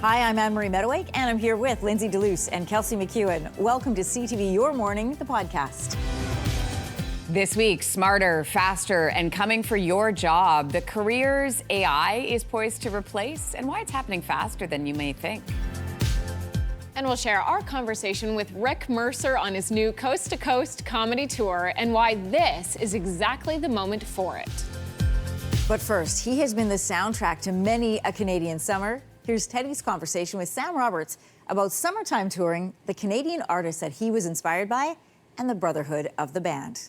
Hi, I'm Anne-Marie Mediwake, and I'm here with Lindsey Deluce and Kelsey McEwen. Welcome to CTV Your Morning, the podcast. This week, smarter, faster, and coming for your job. The careers AI is poised to replace and why it's happening faster than you may think. And we'll share our conversation with Rick Mercer on his new Coast to Coast comedy tour and why this is exactly the moment for it. But first, he has been the soundtrack to many a Canadian summer. Here's Teddy's conversation with Sam Roberts about summertime touring, the Canadian artist that he was inspired by, and the brotherhood of the band.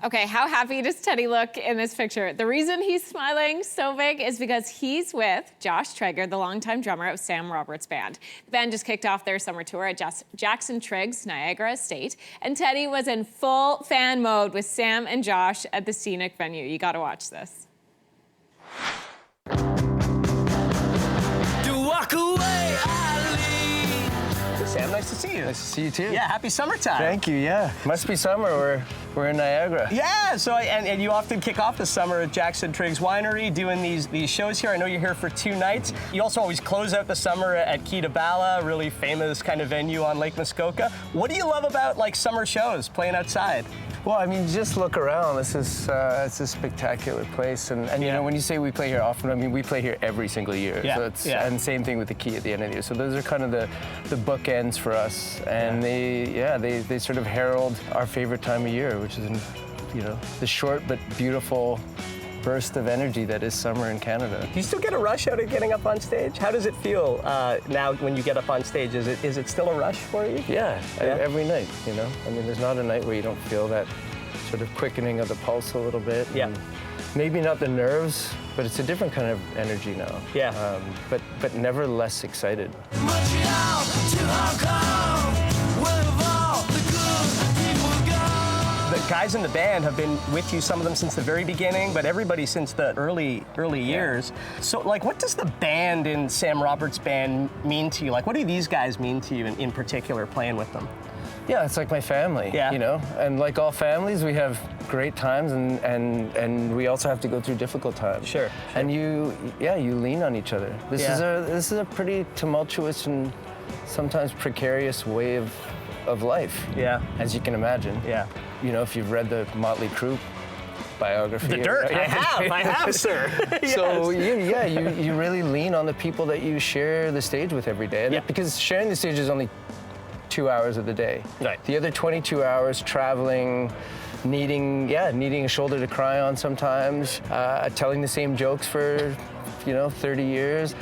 Okay, how happy does Teddy look in this picture? The reason he's smiling so big is because he's with Josh Traeger, the longtime drummer of Sam Roberts' band. The band just kicked off their summer tour at Jackson Triggs Niagara Estate, and Teddy was in full fan mode with Sam and Josh at the scenic venue. You gotta watch this. Sam, nice to see you. Nice to see you too. Yeah, happy summertime. Thank you, yeah. Must be summer, we're in Niagara. Yeah, so and you often kick off the summer at Jackson Triggs Winery doing these shows here. I know you're here for 2 nights. You also always close out the summer at Key to Bala, really famous kind of venue on Lake Muskoka. What do you love about like summer shows, playing outside? Well, I mean, just look around. This is it's a spectacular place, and you know, when you say we play here often, I mean we play here every single year. Yeah. So it's and same thing with the Key at the end of the year. So those are kind of the bookends for us, and they sort of herald our favorite time of year, which is the short but beautiful burst of energy that is summer in Canada. Do you still get a rush out of getting up on stage? How does it feel now when you get up on stage? Is it still a rush for you? Yeah, every night, you know? I mean, there's not a night where you don't feel that sort of quickening of the pulse a little bit. Yeah. And maybe not the nerves, but it's a different kind of energy now. Yeah. But never less excited. Montreal to Hong Kong, where have all the good people gone? The guys in the band have been with you, some of them since the very beginning, but everybody since the early years. So, like, what does the band in Sam Roberts' band mean to you? Like, what do these guys mean to you in particular, playing with them? Yeah, it's like my family, you know? And like all families, we have great times and we also have to go through difficult times. Sure. And you lean on each other. This is a pretty tumultuous and sometimes precarious way of life. Yeah. As you can imagine. Yeah. You know, if you've read the Motley Crue biography. The Dirt, I have, sir. Yes. So you really lean on the people that you share the stage with every day. And because sharing the stage is only 2 hours of the day. Right. The other 22 hours traveling, needing a shoulder to cry on sometimes, telling the same jokes for 30 years.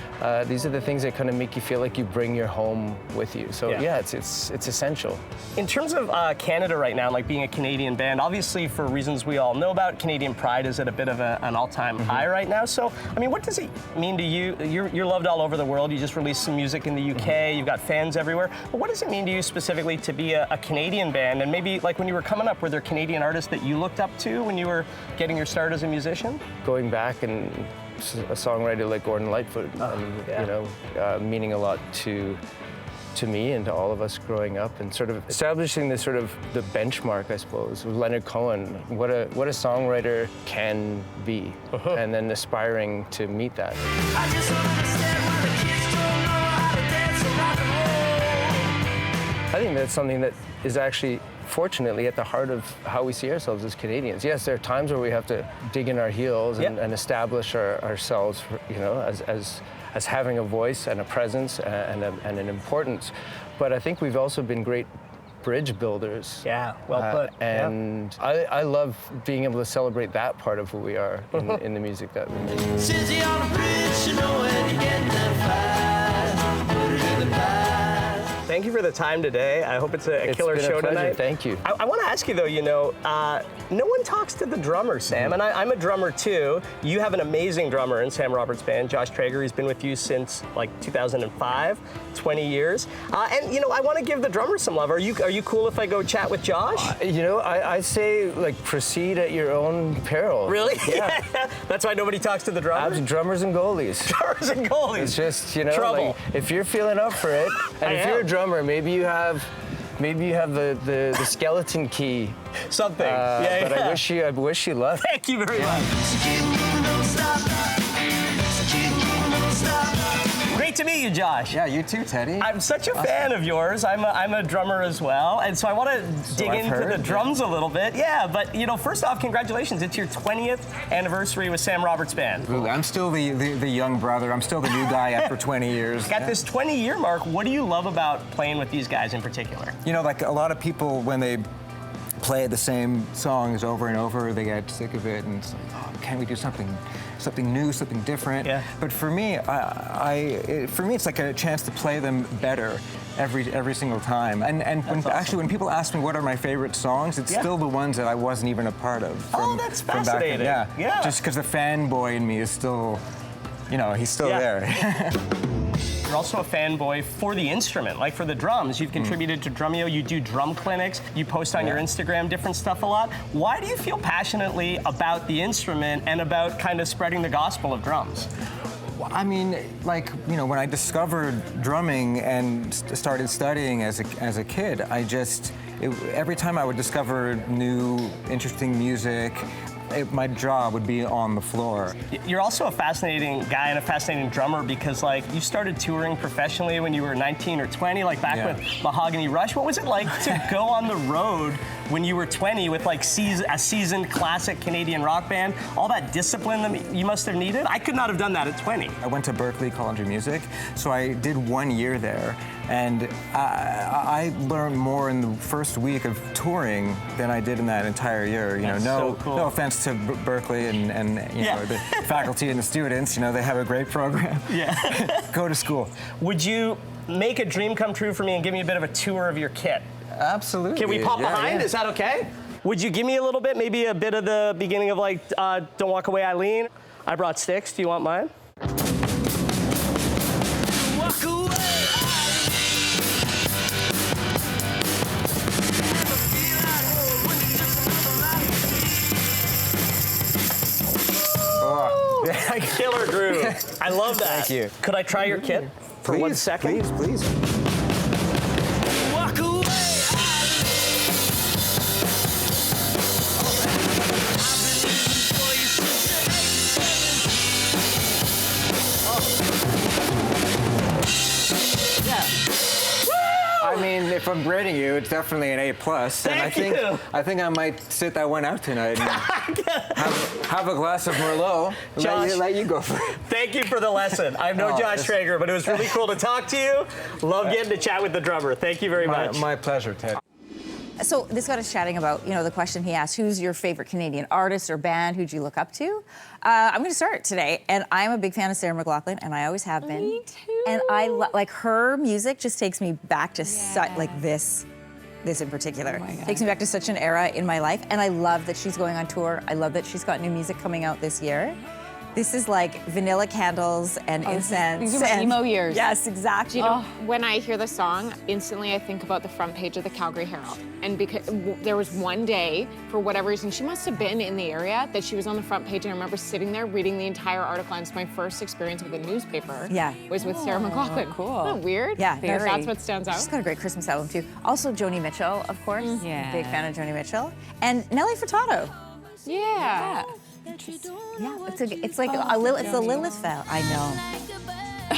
These are the things that kind of make you feel like you bring your home with you. So it's essential. In terms of Canada right now, like being a Canadian band, obviously for reasons we all know about, Canadian pride is at a bit of an all-time high right now. So, I mean, what does it mean to you? You're loved all over the world. You just released some music in the UK. You've got fans everywhere. But what does it mean to you specifically to be a Canadian band? And maybe like when you were coming up, were there Canadian artists that you looked up to when you were getting your start as a musician? Going back and a songwriter like Gordon Lightfoot, meaning a lot to me and to all of us growing up, and sort of establishing this sort of the benchmark, I suppose, with Leonard Cohen, what a songwriter can be, and then aspiring to meet that. I just don't understand why the kids don't know how to dance or rock and roll. I think that's something that is actually, fortunately, at the heart of how we see ourselves as Canadians. Yes, there are times where we have to dig in our heels and establish ourselves, as having a voice and a presence and an importance. But I think we've also been great bridge builders. Yeah, well put. And I love being able to celebrate that part of who we are in the music that we make. Since you're on a bridge, you know when you get that fast, put it in the past. Thank you for the time today. I hope it's a killer show tonight. Thank you. I want to ask you though, no one talks to the drummer, Sam, and I'm a drummer too. You have an amazing drummer in Sam Roberts' band, Josh Traeger. He's been with you since like 2005, 20 years. And I want to give the drummer some love. Are you cool if I go chat with Josh? I say like proceed at your own peril. Really? Yeah. That's why nobody talks to the drummer? Drummers and goalies. Drummers and goalies. It's just, trouble. Like, if you're feeling up for it, and if you're a drummer, maybe you have the skeleton key. Something. But I wish you luck. Thank you very much. meet you, Josh. Yeah, you too, Teddy. I'm such a fan of yours. I'm a drummer as well, and so I want to dig into the drums a little bit. Yeah, but first off, congratulations! It's your 20th anniversary with Sam Roberts Band. I'm still the young brother. I'm still the new guy after 20 years. At this 20-year mark, what do you love about playing with these guys in particular? Like a lot of people, when they play the same songs over and over, they get sick of it, and it's like, oh, can't we do something new, something different? Yeah. But for me, for me, it's like a chance to play them better every single time. And when people ask me what are my favorite songs, it's still the ones that I wasn't even a part of. That's from fascinating. back then. Yeah. Just because the fanboy in me is still, he's still there. You're also a fanboy for the instrument, like for the drums. You've contributed to Drumeo, you do drum clinics, you post on your Instagram different stuff a lot. Why do you feel passionately about the instrument and about kind of spreading the gospel of drums? I mean, when I discovered drumming and started studying as a kid, every time I would discover new, interesting music, my jaw would be on the floor. You're also a fascinating guy and a fascinating drummer because, you started touring professionally when you were 19 or 20, back with Mahogany Rush. What was it like to go on the road when you were 20 with, a seasoned classic Canadian rock band? All that discipline that you must have needed? I could not have done that at 20. I went to Berklee College of Music, so I did 1 year there, and I learned more in the first week of touring than I did in that entire year. That's so cool. No offense to Berklee and the faculty and the students. They have a great program. Yeah. Go to school. Would you make a dream come true for me and give me a bit of a tour of your kit? Absolutely. Can we pop behind? Yeah. Is that okay? Would you give me a little bit, maybe a bit of the beginning of Don't Walk Away, Eileen? I brought sticks. Do you want mine? Walk away. Killer groove. I love that. Thank you. Could I try your kit for 1 second? Please. Walk away. I mean, if I'm grading you, it's definitely an A+. Thank you. I think I might sit that one out tonight and have a glass of Merlot. Josh, let you go for it. Thank you for the lesson. I'm no Josh Traeger, but it was really cool to talk to you. Love getting to chat with the drummer. Thank you very much. My pleasure, Ted. So this got us chatting about, the question he asked, who's your favorite Canadian artist or band? Who'd you look up to? I'm going to start today, and I'm a big fan of Sarah McLachlan, and I always have been. Me too. And I her music just takes me back to this in particular. Takes me back to such an era in my life, and I love that she's going on tour. I love that she's got new music coming out this year. This is like vanilla candles and incense. These are my emo years. Yes, exactly. When I hear the song, instantly I think about the front page of the Calgary Herald. And because there was one day, for whatever reason, she must have been in the area, that she was on the front page. And I remember sitting there reading the entire article. And it's my first experience with a newspaper. Was with Sarah McLachlan. Cool. Isn't that weird? Yeah, That's what stands out. She's got a great Christmas album too. Also Joni Mitchell, of course. Yeah. Big fan of Joni Mitchell. And Nelly Furtado. Yeah. Yeah, it's like it's the Lilith Fair. I know.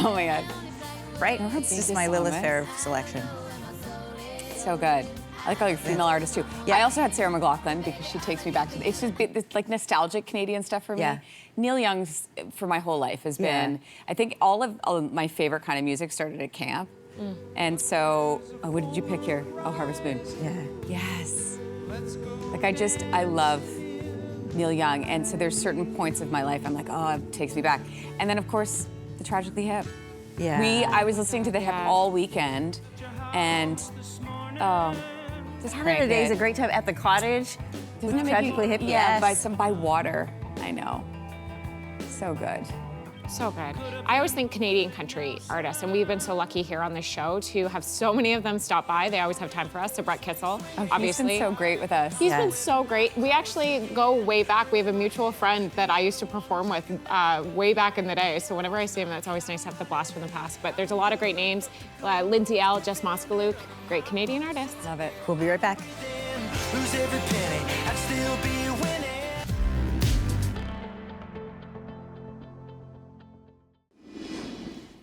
Oh my God. Right? It's just my Lilith Fair selection. So good. I like all your female artists too. Yeah. I also had Sarah McLachlan because she takes me back to, it's just it's like nostalgic Canadian stuff for me. Yeah. Neil Young's for my whole life has been, I think all of my favorite kind of music started at camp. And so, what did you pick here? Oh, Harvest Moon. Yeah. Yes. I love Neil Young. And so there's certain points of my life I'm like, oh, it takes me back. And then of course, the Tragically Hip. Yeah. I was listening to the Hip all weekend, and just Canada Day is a great time at the cottage. Doesn't it make Tragically you, Hip, yeah, yes. by water. I know. So good. So good. I always think Canadian country artists, and we've been so lucky here on this show to have so many of them stop by. They always have time for us. So Brett Kissel, obviously. He's been so great with us. He's been so great. We actually go way back. We have a mutual friend that I used to perform with way back in the day. So whenever I see him, that's always nice to have the blast from the past. But there's a lot of great names. Lindsey L, Jess Moskalouk, great Canadian artists. Love it. We'll be right back. Lose every penny, I'd still be winning.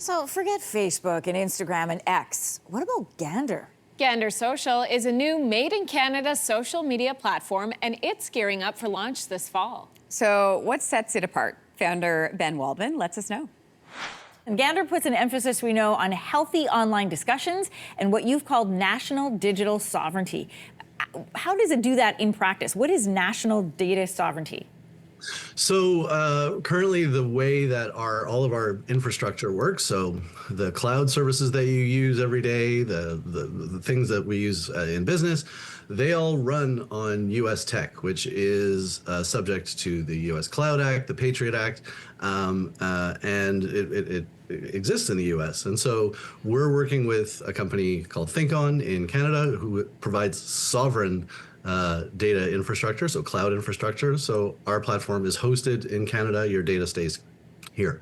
So forget Facebook and Instagram and X. What about Gander? Gander Social is a new Made in Canada social media platform, and it's gearing up for launch this fall. So what sets it apart? Founder Ben Waldman lets us know. And Gander puts an emphasis, we know, on healthy online discussions and what you've called national digital sovereignty. How does it do that in practice? What is national data sovereignty? So currently the way that all of our infrastructure works, so the cloud services that you use every day, the things that we use in business, they all run on US tech, which is subject to the US Cloud Act, the Patriot Act, and it exists in the US. And so we're working with a company called ThinkOn in Canada who provides sovereign data infrastructure, so cloud infrastructure. So our platform is hosted in Canada. Your data stays here.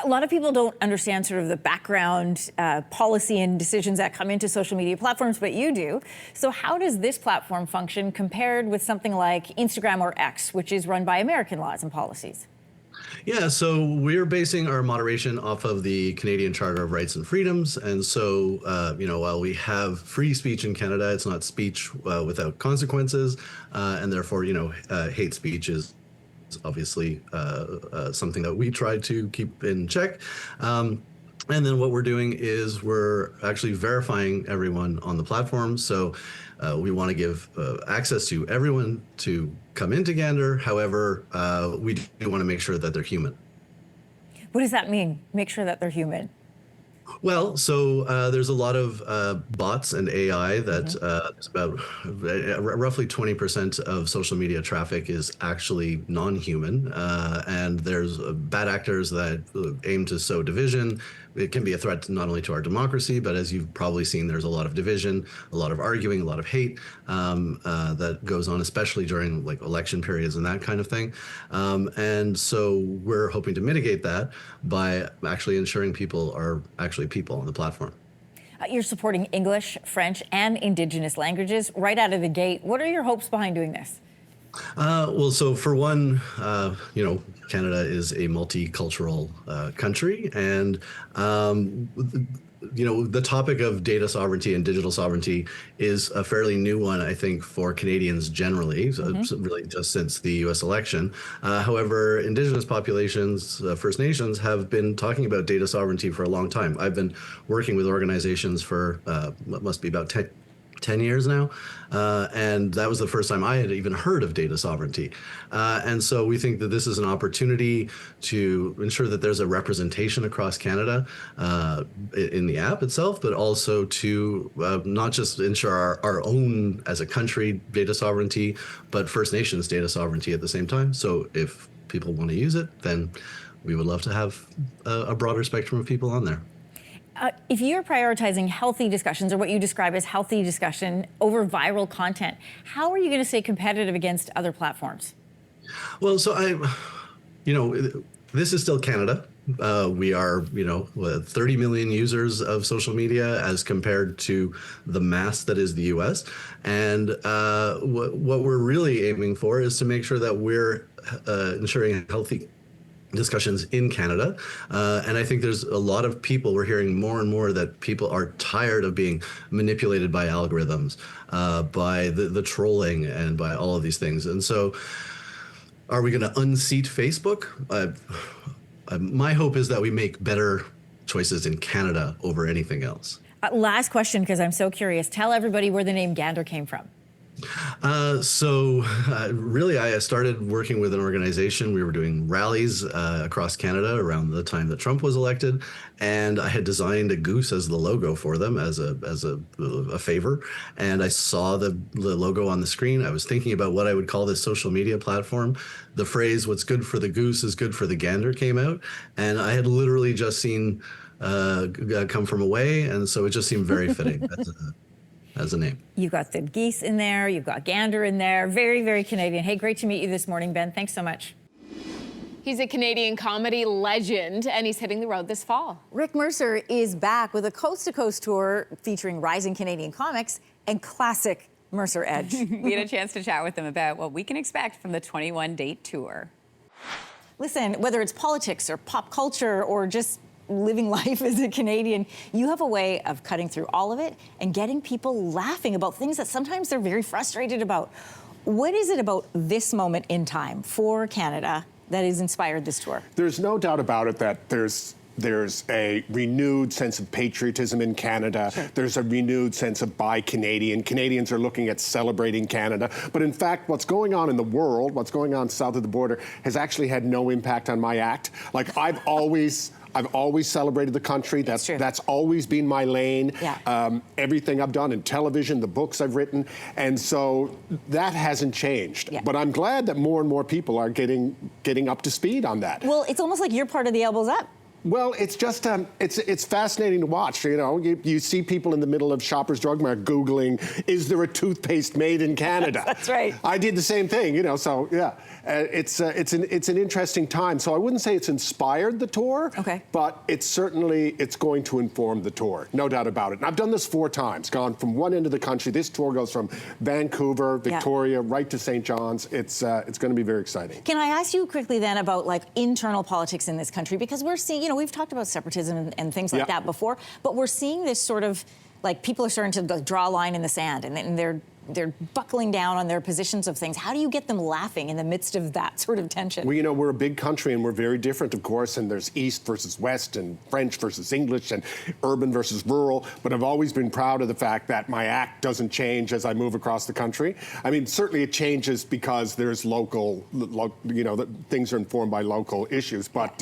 A lot of people don't understand sort of the background policy and decisions that come into social media platforms, but you do. So how does this platform function compared with something like Instagram or X, which is run by American laws and policies? Yeah, so we're basing our moderation off of the Canadian Charter of Rights and Freedoms. And so, while we have free speech in Canada, it's not speech without consequences. And therefore, hate speech is obviously something that we try to keep in check. And then what we're doing is we're actually verifying everyone on the platform. So we want to give access to everyone to come into Gander. However, we do want to make sure that they're human. What does that mean? Make sure that they're human. Well, so there's a lot of bots and AI that it's about roughly 20% of social media traffic is actually non-human. And there's bad actors that aim to sow division. It can be a threat not only to our democracy, but as you've probably seen, there's a lot of division, a lot of arguing, a lot of hate that goes on, especially during like election periods and that kind of thing. And so we're hoping to mitigate that by actually ensuring people are actually people on the platform. You're supporting English, French, and Indigenous languages right out of the gate. What are your hopes behind doing this? Well, so for one, Canada is a multicultural country, and the topic of data sovereignty and digital sovereignty is a fairly new one, I think, for Canadians generally, really just since the U.S. election. However, Indigenous populations, First Nations, have been talking about data sovereignty for a long time. I've been working with organizations for what must be about 10 years now. And that was the first time I had even heard of data sovereignty. And so we think that this is an opportunity to ensure that there's a representation across Canada in the app itself, but also to not just ensure our own, as a country, data sovereignty, but First Nations data sovereignty at the same time. So if people want to use it, then we would love to have a broader spectrum of people on there. If you're prioritizing healthy discussions, or what you describe as healthy discussion, over viral content, how are you going to stay competitive against other platforms? Well, so this is still Canada. We are, 30 million users of social media as compared to the mass that is the US. And what we're really aiming for is to make sure that we're ensuring healthy discussions in Canada. And I think there's a lot of people, we're hearing more and more that people are tired of being manipulated by algorithms, by the trolling and by all of these things. And so are we going to unseat Facebook? My hope is that we make better choices in Canada over anything else. Last question, because I'm so curious. Tell everybody where the name Gander came from. Really, I started working with an organization. We were doing rallies across Canada around the time that Trump was elected, and I had designed a goose as the logo for them as a favor. And I saw the logo on the screen. I was thinking about what I would call this social media platform. The phrase ""What's good for the goose is good for the gander" came out, and I had literally just seen Come From Away, and so it just seemed very fitting. As a name. You've got the geese in there, you've got gander in there. Very, very Canadian. Hey, great to meet you this morning, Ben. Thanks so much. He's a Canadian comedy legend, and he's hitting the road this fall. Rick Mercer is back with a coast-to-coast tour featuring rising Canadian comics and classic Mercer edge. We had a chance to chat with him about what we can expect from the 21-date tour. Listen, whether it's politics or pop culture or just living life as a Canadian, you have a way of cutting through all of it and getting people laughing about things that sometimes they're very frustrated about. What is it about this moment in time for Canada that has inspired this tour? There's no doubt about it that there's a renewed sense of patriotism in Canada. Sure. There's a renewed sense of buy Canadian. Canadians are looking at celebrating Canada. But in fact, what's going on in the world, what's going on south of the border, has actually had no impact on my act. Like, I've always celebrated the country. That's always been my lane. Yeah. Everything I've done in television, the books I've written, and so that hasn't changed. Yeah. But I'm glad that more and more people are getting up to speed on that. Well, it's almost like you're part of the elbows up. Well, it's just, it's fascinating to watch. You know, you see people in the middle of Shoppers Drug Mart Googling, is there a toothpaste made in Canada? That's right. I did the same thing, you know, so yeah. It's an interesting time. So I wouldn't say it's inspired the tour, but it's going to inform the tour, no doubt about it. And I've done this 4 times, gone from one end of the country. This tour goes from Vancouver, Victoria, right to St. John's. It's going to be very exciting. Can I ask you quickly then about like internal politics in this country? Because we're seeing, you know, we've talked about separatism and things like that before, but we're seeing this sort of, like, people are starting to draw a line in the sand, and they're buckling down on their positions of things. How do you get them laughing in the midst of that sort of tension? Well, you know, we're a big country and we're very different, of course, and there's East versus West and French versus English and urban versus rural, but I've always been proud of the fact that my act doesn't change as I move across the country. I mean, certainly it changes because there's local, you know, things are informed by local issues, but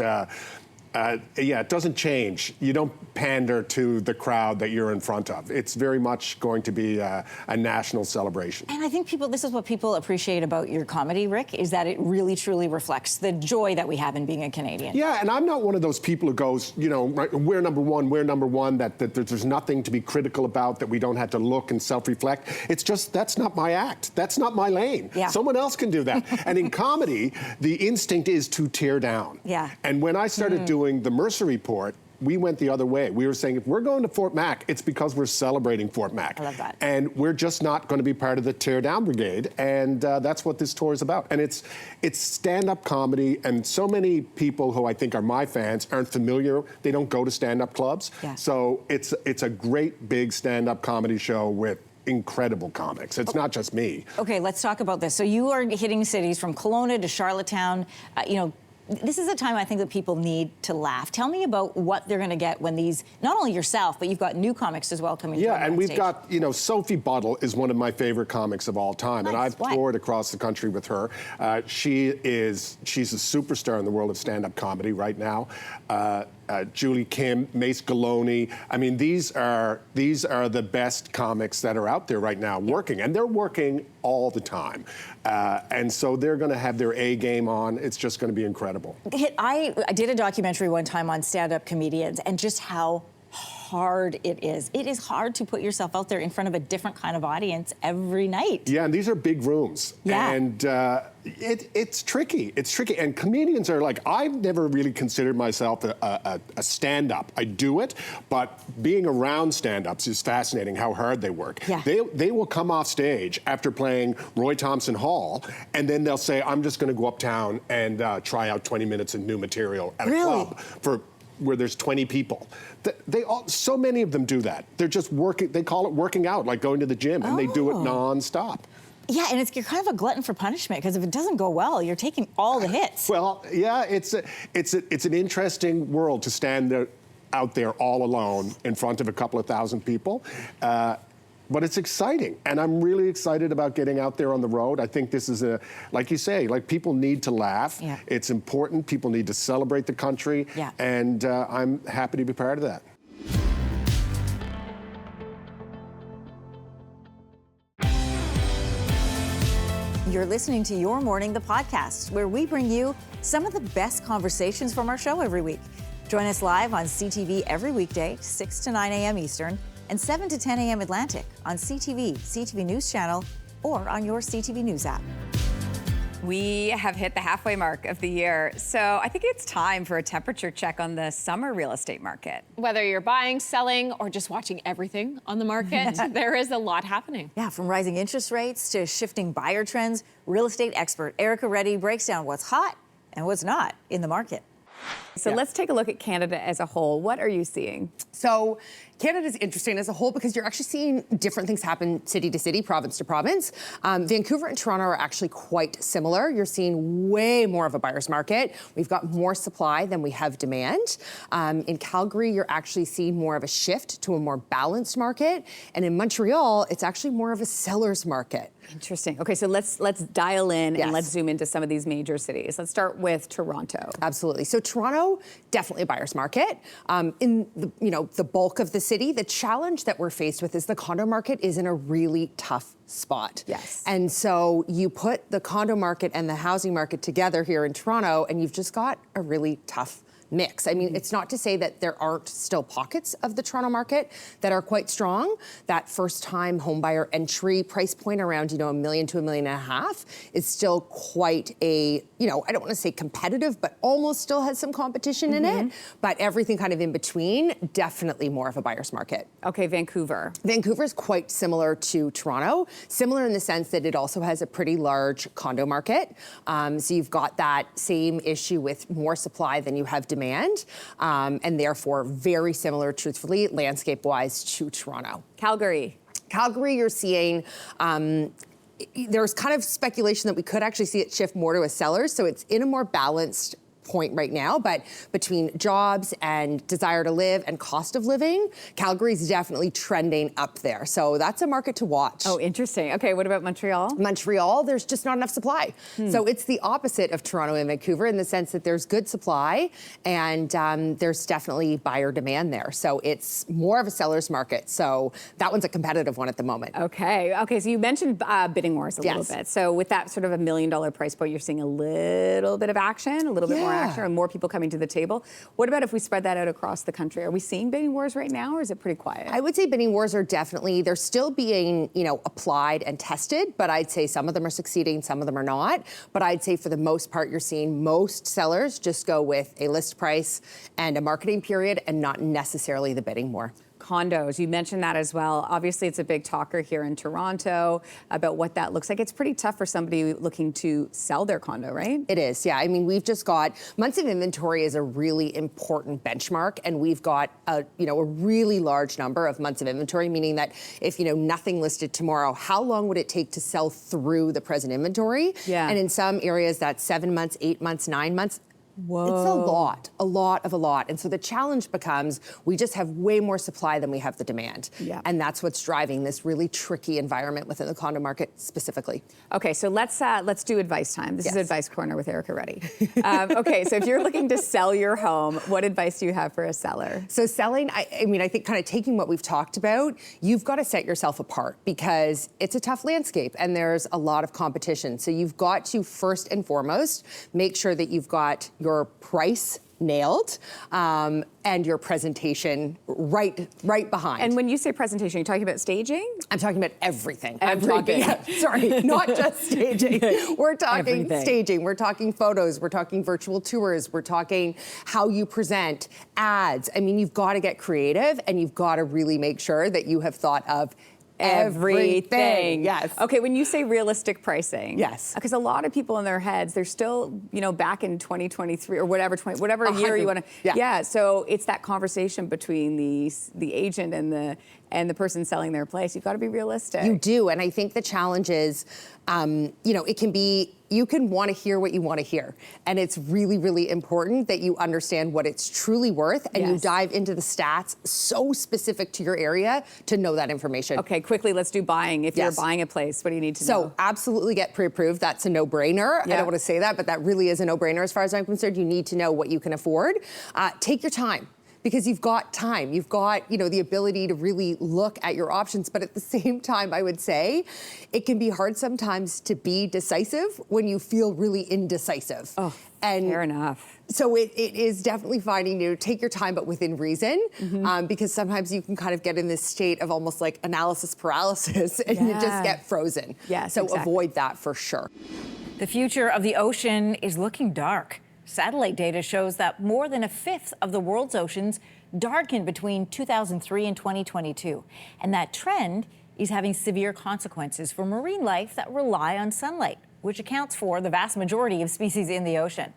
it doesn't change. You don't pander to the crowd that you're in front of. It's very much going to be a national celebration. And I think this is what people appreciate about your comedy, Rick, is that it really, truly reflects the joy that we have in being a Canadian. Yeah, and I'm not one of those people who goes, you know, we're number one, that there's nothing to be critical about, that we don't have to look and self-reflect. It's just, that's not my act. That's not my lane. Yeah. Someone else can do that. And in comedy, the instinct is to tear down. Yeah. And when I started doing the Mercer Report, we went the other way. We were saying, if we're going to Fort Mac, it's because we're celebrating Fort Mac. I love that. And we're just not going to be part of the tear down brigade. And that's what this tour is about. And it's stand-up comedy. And so many people who I think are my fans aren't familiar. They don't go to stand-up clubs. Yeah. So it's a great big stand-up comedy show with incredible comics. It's not just me. Okay, let's talk about this. So you are hitting cities from Kelowna to Charlottetown. You know, this is a time I think that people need to laugh. Tell me about what they're going to get when these, not only yourself, but you've got new comics as well coming through. Yeah, and we've got, you know, Sophie Buttle is one of my favorite comics of all time. Nice. And I've Why? toured across the country with her. She's a superstar in the world of stand-up comedy right now. Julie Kim, Mace Galone. I mean, these are the best comics that are out there right now working, and they're working all the time. And so they're going to have their A game on. It's just going to be incredible. I did a documentary one time on stand-up comedians and just how hard it is. It is hard to put yourself out there in front of a different kind of audience every night. Yeah, and these are big rooms. Yeah. And it's tricky. It's tricky. And comedians are like, I've never really considered myself a stand-up. I do it, but being around stand-ups is fascinating how hard they work. Yeah. They will come off stage after playing Roy Thompson Hall, and then they'll say, I'm just going to go uptown and try out 20 minutes of new material at a club where there's 20 people. So many of them do that. They're just working, they call it working out, like going to the gym, and they do it non-stop. Yeah, and you're kind of a glutton for punishment, because if it doesn't go well, you're taking all the hits. Well, yeah, it's an interesting world to stand out there all alone in front of a couple of thousand people. But it's exciting, and I'm really excited about getting out there on the road. I think this is like you say, like, people need to laugh. Yeah. It's important. People need to celebrate the country. Yeah. And I'm happy to be part of that. You're listening to Your Morning, the podcast, where we bring you some of the best conversations from our show every week. Join us live on CTV every weekday, 6 to 9 a.m. Eastern, and 7 to 10 a.m. Atlantic on CTV CTV News Channel, or on your CTV News app. We have hit the halfway mark of the year, so I think it's time for a temperature check on the summer real estate market. Whether you're buying, selling, or just watching everything on the market, there is a lot happening. Yeah, from rising interest rates to shifting buyer trends, real estate expert Erica Reddy breaks down what's hot and what's not in the market. So let's take a look at Canada as a whole. What are you seeing? So Canada's interesting as a whole because you're actually seeing different things happen city to city, province to province. Vancouver and Toronto are actually quite similar. You're seeing way more of a buyer's market. We've got more supply than we have demand. In Calgary, you're actually seeing more of a shift to a more balanced market. And in Montreal, it's actually more of a seller's market. Interesting. Okay, so let's dial in Yes. and let's zoom into some of these major cities. Let's start with Toronto. Absolutely. So Toronto, definitely a buyer's market. In the bulk of the city, the challenge that we're faced with is the condo market is in a really tough spot. Yes. And so you put the condo market and the housing market together here in Toronto, and you've just got a really tough mix. I mean, it's not to say that there aren't still pockets of the Toronto market that are quite strong. That first-time homebuyer entry price point around, $1 million to $1.5 million is still quite a, I don't want to say competitive, but almost still has some competition in it. But everything kind of in between, definitely more of a buyer's market. Okay, Vancouver. Vancouver is quite similar to Toronto, similar in the sense that it also has a pretty large condo market. So you've got that same issue with more supply than you have demand, and therefore very similar, truthfully, landscape-wise, to Toronto. Calgary. Calgary, you're seeing there's kind of speculation that we could actually see it shift more to a seller, so it's in a more balanced point right now, but between jobs and desire to live and cost of living, Calgary's definitely trending up there. So that's a market to watch. Oh, interesting. Okay, what about Montreal? Montreal, there's just not enough supply. So it's the opposite of Toronto and Vancouver in the sense that there's good supply and there's definitely buyer demand there. So it's more of a seller's market. So that one's a competitive one at the moment. Okay, so you mentioned bidding wars a little bit. So with that sort of $1 million price point, you're seeing a little bit of action, a little bit more action, and more people coming to the table. What about if we spread that out across the country? Are we seeing bidding wars right now, or is it pretty quiet? I would say bidding wars are definitely, they're still being, applied and tested, but I'd say some of them are succeeding, some of them are not. But I'd say for the most part, you're seeing most sellers just go with a list price and a marketing period and not necessarily the bidding war. Condos, you mentioned that as well. Obviously, it's a big talker here in Toronto about what that looks like. It's pretty tough for somebody looking to sell their condo, right? It is, yeah. I mean, we've just got, months of inventory is a really important benchmark, and we've got a really large number of months of inventory, meaning that if, nothing listed tomorrow, how long would it take to sell through the present inventory? Yeah. And in some areas, that's 7 months, 8 months, 9 months. Whoa. It's a lot. And so the challenge becomes we just have way more supply than we have the demand. Yeah. And that's what's driving this really tricky environment within the condo market specifically. Okay, so let's do advice time. This is Yes. Advice Corner with Erica Reddy. Okay, so if you're looking to sell your home, what advice do you have for a seller? So selling, I think kind of taking what we've talked about, you've got to set yourself apart because it's a tough landscape and there's a lot of competition. So you've got to first and foremost make sure that you've got your price nailed and your presentation right behind. And when you say presentation, you're talking about staging? I'm talking about everything. Everything. Not just staging. We're talking Everything. staging. We're talking photos. We're talking virtual tours. We're talking how you present ads. I mean, you've got to get creative and you've got to really make sure that you have thought of everything. Yes. Okay, when you say realistic pricing. Yes. Because a lot of people in their heads, they're still, back in 2023 or whatever year you want to. Yeah. So it's that conversation between the agent and the person selling their place. You've got to be realistic. You do, and I think the challenge is, it can be, you can want to hear what you want to hear. And it's really, really important that you understand what it's truly worth and you dive into the stats so specific to your area to know that information. Okay, quickly, let's do buying. If you're buying a place, what do you need to know? So absolutely get pre-approved. That's a no-brainer. I don't want to say that, but that really is a no-brainer as far as I'm concerned. You need to know what you can afford. Take your time. Because you've got time, you've got, the ability to really look at your options. But at the same time, I would say it can be hard sometimes to be decisive when you feel really indecisive. Oh, fair enough. So it is definitely finding take your time, but within reason, because sometimes you can kind of get in this state of almost like analysis paralysis and you just get frozen. Yes, so exactly. avoid that for sure. The future of the ocean is looking dark. Satellite data shows that more than a fifth of the world's oceans darkened between 2003 and 2022. And that trend is having severe consequences for marine life that rely on sunlight, which accounts for the vast majority of species in the ocean.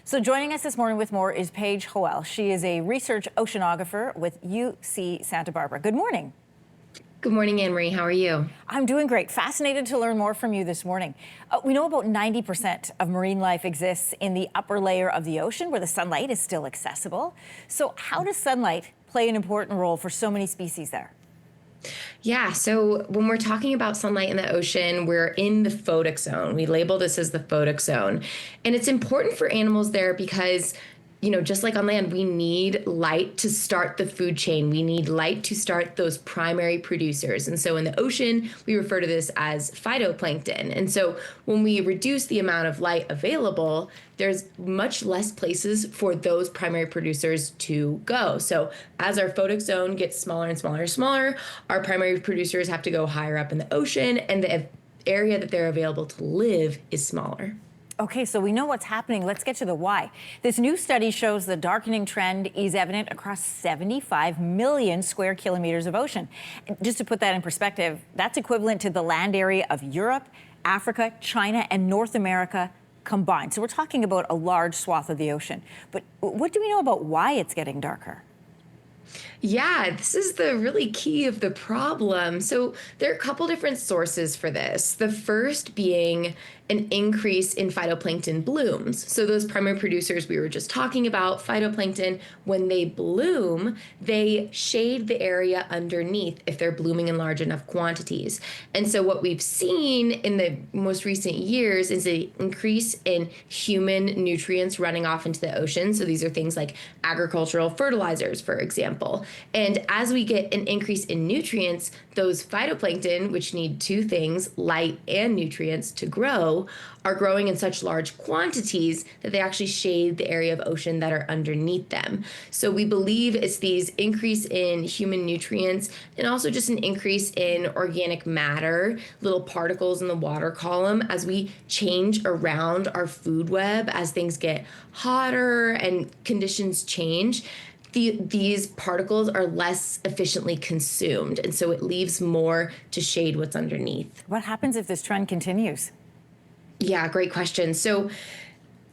So joining us this morning with more is Paige Hoel. She is a research oceanographer with UC Santa Barbara. Good morning. Good morning, Anne-Marie. How are you? I'm doing great. Fascinated to learn more from you this morning. We know about 90% of marine life exists in the upper layer of the ocean where the sunlight is still accessible. So how does sunlight play an important role for so many species there? Yeah, so when we're talking about sunlight in the ocean, we're in the photic zone. We label this as the photic zone. And it's important for animals there because, you know, just like on land, we need light to start the food chain. We need light to start those primary producers. And so in the ocean, we refer to this as phytoplankton. And so when we reduce the amount of light available, there's much less places for those primary producers to go. So as our photic zone gets smaller and smaller and smaller, our primary producers have to go higher up in the ocean, and the area that they're available to live is smaller. Okay, so we know what's happening. Let's get to the why. This new study shows the darkening trend is evident across 75 million square kilometers of ocean. Just to put that in perspective, that's equivalent to the land area of Europe, Africa, China, and North America combined. So we're talking about a large swath of the ocean. But what do we know about why it's getting darker? Yeah, this is the really key of the problem. So there are a couple different sources for this. The first being an increase in phytoplankton blooms. So those primary producers we were just talking about, phytoplankton, when they bloom, they shade the area underneath if they're blooming in large enough quantities. And so what we've seen in the most recent years is an increase in human nutrients running off into the ocean. So these are things like agricultural fertilizers, for example. And as we get an increase in nutrients, those phytoplankton, which need two things, light and nutrients, to grow, are growing in such large quantities that they actually shade the area of ocean that are underneath them. So we believe it's these increase in human nutrients and also just an increase in organic matter, little particles in the water column, as we change around our food web as things get hotter and conditions change. These particles are less efficiently consumed, and so it leaves more to shade what's underneath. What happens if this trend continues? Yeah, great question. So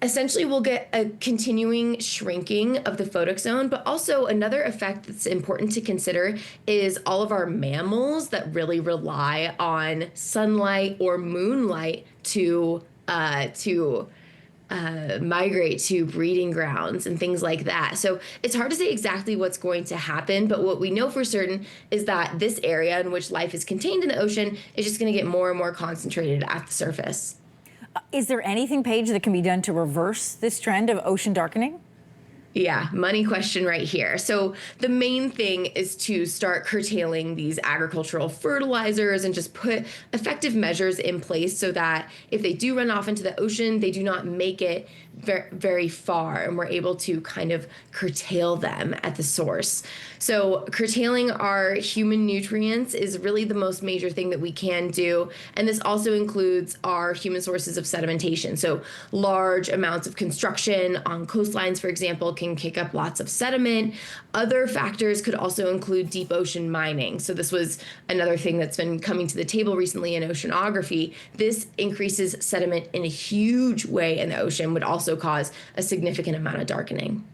essentially, we'll get a continuing shrinking of the photic zone, but also another effect that's important to consider is all of our mammals that really rely on sunlight or moonlight to migrate to breeding grounds and things like that. So it's hard to say exactly what's going to happen, but what we know for certain is that this area in which life is contained in the ocean is just going to get more and more concentrated at the surface. Is there anything, Paige, that can be done to reverse this trend of ocean darkening? Yeah, money question right here. So the main thing is to start curtailing these agricultural fertilizers and just put effective measures in place so that if they do run off into the ocean, they do not make it very far, and we're able to kind of curtail them at the source. So curtailing our human nutrients is really the most major thing that we can do. And this also includes our human sources of sedimentation. So large amounts of construction on coastlines, for example, can kick up lots of sediment. Other factors could also include deep ocean mining. So this was another thing that's been coming to the table recently in oceanography. This increases sediment in a huge way in the ocean, would also cause a significant amount of darkening.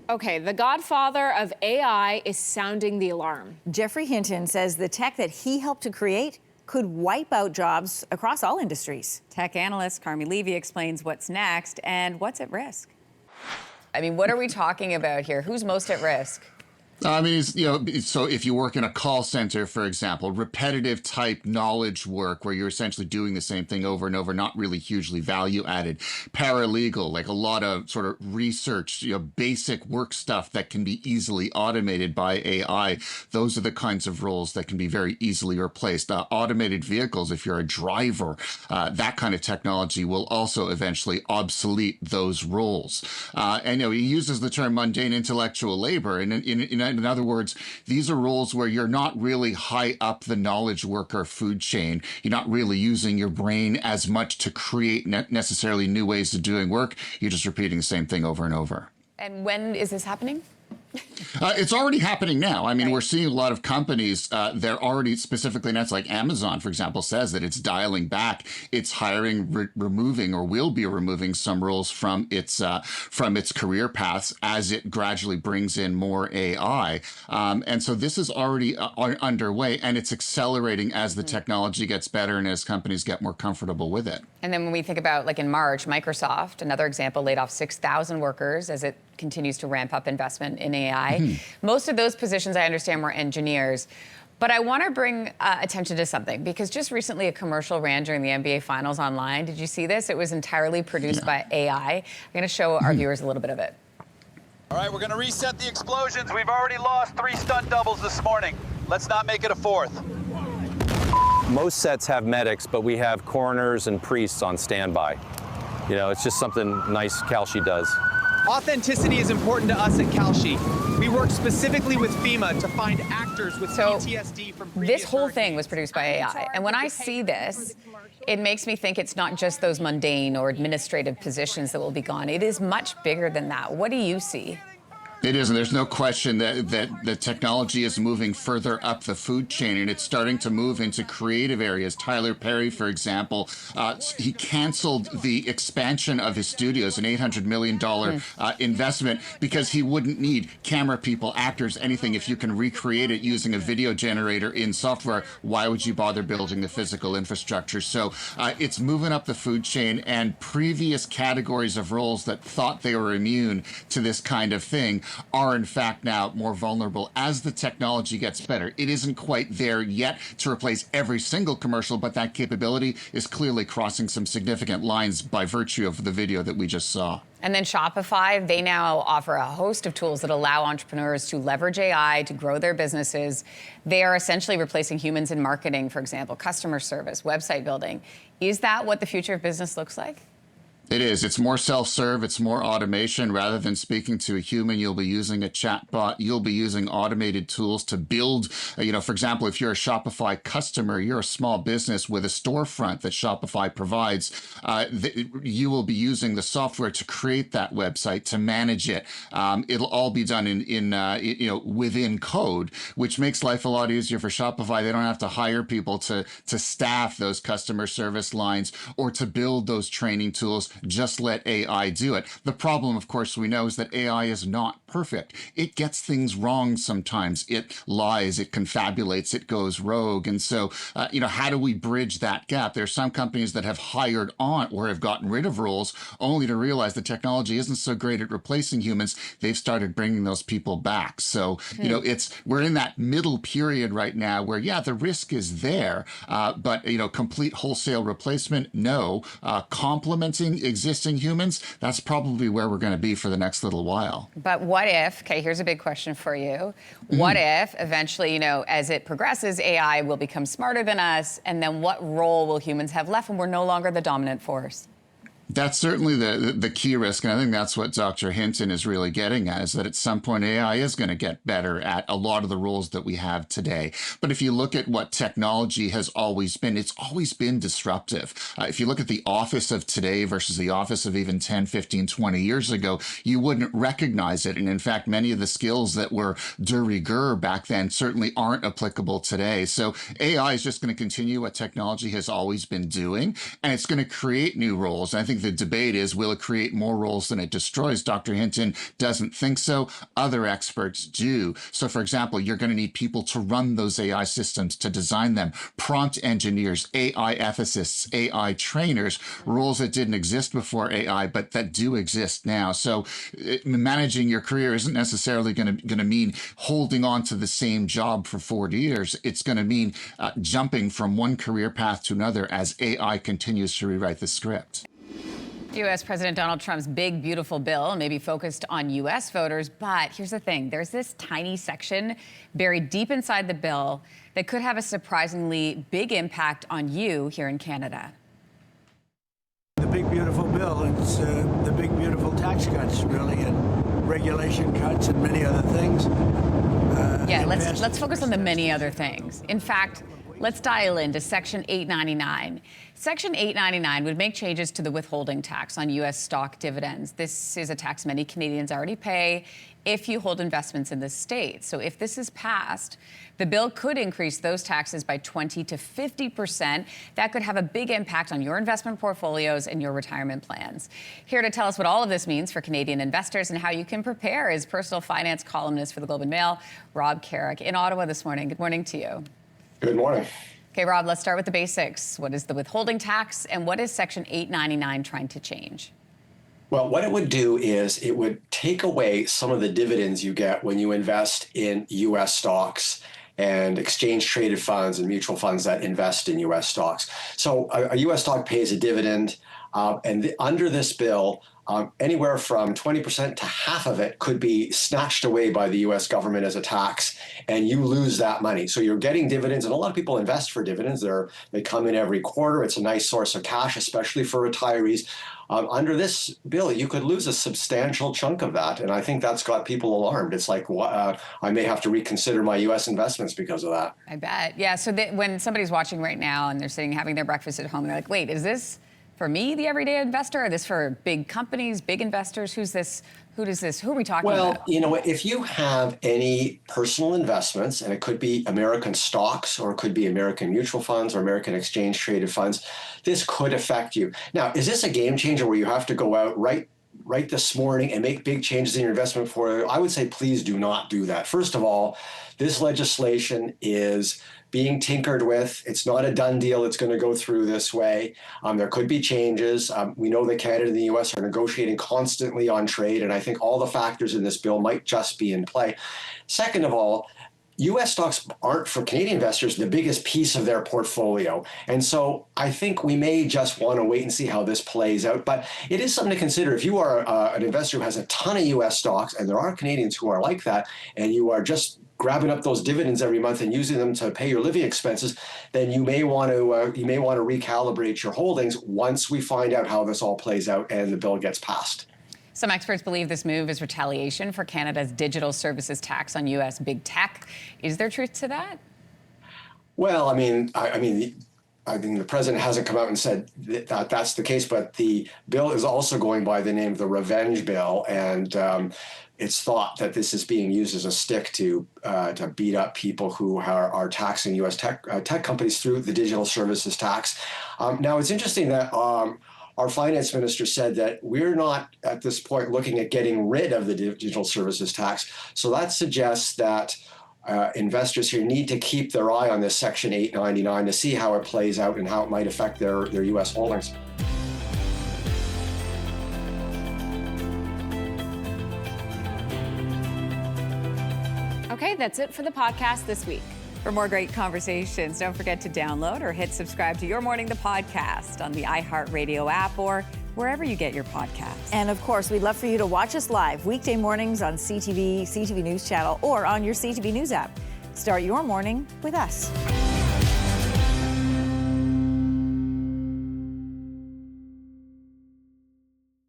Okay, the godfather of AI is sounding the alarm. Jeffrey Hinton says the tech that he helped to create could wipe out jobs across all industries. Tech analyst Carmi Levy explains what's next and what's at risk. I mean, what are we talking about here? Who's most at risk? I mean, so if you work in a call center, for example, repetitive type knowledge work where you're essentially doing the same thing over and over, not really hugely value added. Paralegal, like a lot of sort of research, basic work stuff that can be easily automated by AI. Those are the kinds of roles that can be very easily replaced. Automated vehicles, if you're a driver, that kind of technology will also eventually obsolete those roles. And he uses the term mundane intellectual labor, and in other words, these are roles where you're not really high up the knowledge worker food chain. You're not really using your brain as much to create necessarily new ways of doing work. You're just repeating the same thing over and over. And when is this happening? It's already happening now. I mean, we're seeing a lot of companies, they're already specifically announced, like Amazon, for example, says that it's dialing back. It's hiring, removing, or will be removing some roles from its career paths as it gradually brings in more AI. And so this is already underway, and it's accelerating as the technology gets better and as companies get more comfortable with it. And then when we think about, like in March, Microsoft, another example, laid off 6,000 workers as it continues to ramp up investment in AI. Most of those positions, I understand, were engineers. But I want to bring attention to something, because just recently a commercial ran during the NBA Finals online. Did you see this? It was entirely produced by AI. I'm going to show our viewers a little bit of it. All right, we're going to reset the explosions. We've already lost 3 stunt doubles this morning. Let's not make it a 4th. Most sets have medics, but we have coroners and priests on standby. You know, it's just something nice Kelsey does. Authenticity is important to us at Kelsey. We work specifically with FEMA to find actors with PTSD from previous This whole thing was produced by AI. And when I see this, it makes me think it's not just those mundane or administrative positions that will be gone. It is much bigger than that. What do you see? It is, and there's no question that the technology is moving further up the food chain, and it's starting to move into creative areas. Tyler Perry, for example, he canceled the expansion of his studios, an $800 million investment, because he wouldn't need camera people, actors, anything. If you can recreate it using a video generator in software, why would you bother building the physical infrastructure? So it's moving up the food chain, and previous categories of roles that thought they were immune to this kind of thing are in fact now more vulnerable as the technology gets better. It isn't quite there yet to replace every single commercial, but that capability is clearly crossing some significant lines by virtue of the video that we just saw. And then Shopify, they now offer a host of tools that allow entrepreneurs to leverage AI to grow their businesses. They are essentially replacing humans in marketing, for example, customer service, website building. Is that what the future of business looks like? It is. It's more self-serve. It's more automation. Rather than speaking to a human, you'll be using a chatbot. You'll be using automated tools to build, for example, if you're a Shopify customer, you're a small business with a storefront that Shopify provides, you will be using the software to create that website, to manage it. It'll all be done within code, which makes life a lot easier for Shopify. They don't have to hire people to staff those customer service lines or to build those training tools. Just let AI do it. The problem, of course, we know is that AI is not perfect. It gets things wrong sometimes. It lies, it confabulates, it goes rogue. And so, how do we bridge that gap? There are some companies that have hired on or have gotten rid of roles only to realize the technology isn't so great at replacing humans. They've started bringing those people back. So, we're in that middle period right now where, the risk is there, but, complete wholesale replacement, no. Complementing existing humans, that's probably where we're going to be for the next little while. But what if, here's a big question for you. What if eventually, as it progresses, AI will become smarter than us, and then what role will humans have left when we're no longer the dominant force? That's certainly the key risk, and I think that's what Dr. Hinton is really getting at, is that at some point AI is going to get better at a lot of the roles that we have today. But if you look at what technology has always been, it's always been disruptive. If you look at the office of today versus the office of even 10, 15, 20 years ago, you wouldn't recognize it. And in fact, many of the skills that were de rigueur back then certainly aren't applicable today. So AI is just going to continue what technology has always been doing, and it's going to create new roles. And I think the debate is, will it create more roles than it destroys? Dr. Hinton doesn't think so. Other experts do. So, for example, you're going to need people to run those AI systems, to design them, prompt engineers, AI ethicists, AI trainers, roles that didn't exist before AI, but that do exist now. So managing your career isn't necessarily going to mean holding on to the same job for 40 years. It's going to mean jumping from one career path to another as AI continues to rewrite the script. U.S. President Donald Trump's big, beautiful bill may be focused on U.S. voters, but here's the thing. There's this tiny section buried deep inside the bill that could have a surprisingly big impact on you here in Canada. The big, beautiful bill, it's the big, beautiful tax cuts, really, and regulation cuts and many other things. Let's focus on the many other things. In fact, Let's dial into Section 899. Section 899 would make changes to the withholding tax on U.S. stock dividends. This is a tax many Canadians already pay if you hold investments in the state. So if this is passed, the bill could increase those taxes by 20 to 50%. That could have a big impact on your investment portfolios and your retirement plans. Here to tell us what all of this means for Canadian investors and how you can prepare is personal finance columnist for the Globe and Mail, Rob Carrick, in Ottawa this morning. Good morning to you. Good morning. Okay, Rob, let's start with the basics. What is the withholding tax and what is Section 899 trying to change? Well, what it would do is it would take away some of the dividends you get when you invest in U.S. stocks and exchange-traded funds and mutual funds that invest in U.S. stocks. So a U.S. stock pays a dividend, and under this bill, anywhere from 20% to half of it could be snatched away by the U.S. government as a tax, and you lose that money. So you're getting dividends, and a lot of people invest for dividends. They come in every quarter. It's a nice source of cash, especially for retirees. Under this bill, you could lose a substantial chunk of that, and I think that's got people alarmed. It's like, I may have to reconsider my U.S. investments because of that. I bet. Yeah, so when somebody's watching right now and they're sitting having their breakfast at home, they're like, wait, is this for me, the everyday investor, or is this for big companies, big investors? Who's this? Who does this? Who are we talking about? Well, you know, if you have any personal investments, and it could be American stocks, or it could be American mutual funds or American exchange traded funds, this could affect you. Now, is this a game changer where you have to go out right this morning and make big changes in your investment portfolio? I would say please do not do that. First of all, this legislation is being tinkered with. It's not a done deal. It's going to go through this way. There could be changes. We know that Canada and the U.S. are negotiating constantly on trade, and I think all the factors in this bill might just be in play. Second of all, U.S. stocks aren't, for Canadian investors, the biggest piece of their portfolio. And so I think we may just want to wait and see how this plays out. But it is something to consider. If you are an investor who has a ton of U.S. stocks, and there are Canadians who are like that, and you are just grabbing up those dividends every month and using them to pay your living expenses, then you may want to recalibrate your holdings once we find out how this all plays out and the bill gets passed. Some experts believe this move is retaliation for Canada's digital services tax on U.S. big tech. Is there truth to that? Well, I mean, the president hasn't come out and said that that's the case, but the bill is also going by the name of the Revenge Bill, and it's thought that this is being used as a stick to beat up people who are taxing U.S. tech companies through the digital services tax. Now, it's interesting that our finance minister said that we're not at this point looking at getting rid of the digital services tax. So that suggests that investors here need to keep their eye on this Section 899 to see how it plays out and how it might affect their U.S. holdings. Okay, that's it for the podcast this week. For more great conversations, don't forget to download or hit subscribe to Your Morning the Podcast on the iHeartRadio app or wherever you get your podcasts. And of course, we'd love for you to watch us live weekday mornings on CTV CTV News Channel or on your CTV News app. Start your morning with us.